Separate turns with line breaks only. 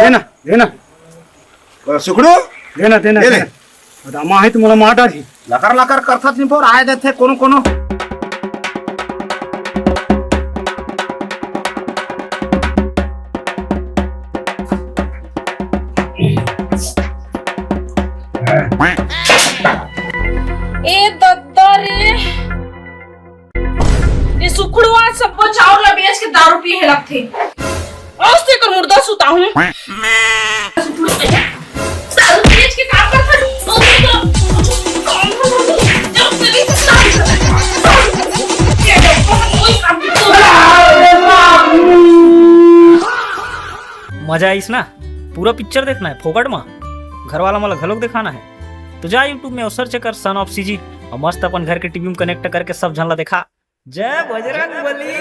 देना देना
सुखडू
देना देना
दे रे.
आता माहित मला माटाची
लकार लकार करतात नि पोर आय देते कोनो कोनो
ए दद्दा रे ये सुखड़वा सबको चावल बेच के दारू पी है लगथे आज से कर मुर्दा सुता हूं दारू बेच के काम करता
मजा आईस ना पूरा पिक्चर देखना है फोकट में घर वाला मला घलोक दिखाना है तो जा यूट्यूब में और सर्च कर सन ऑफ सीजी और मस्त अपन घर के टीवी में कनेक्ट करके सब झनला देखा जय बजरंग बली।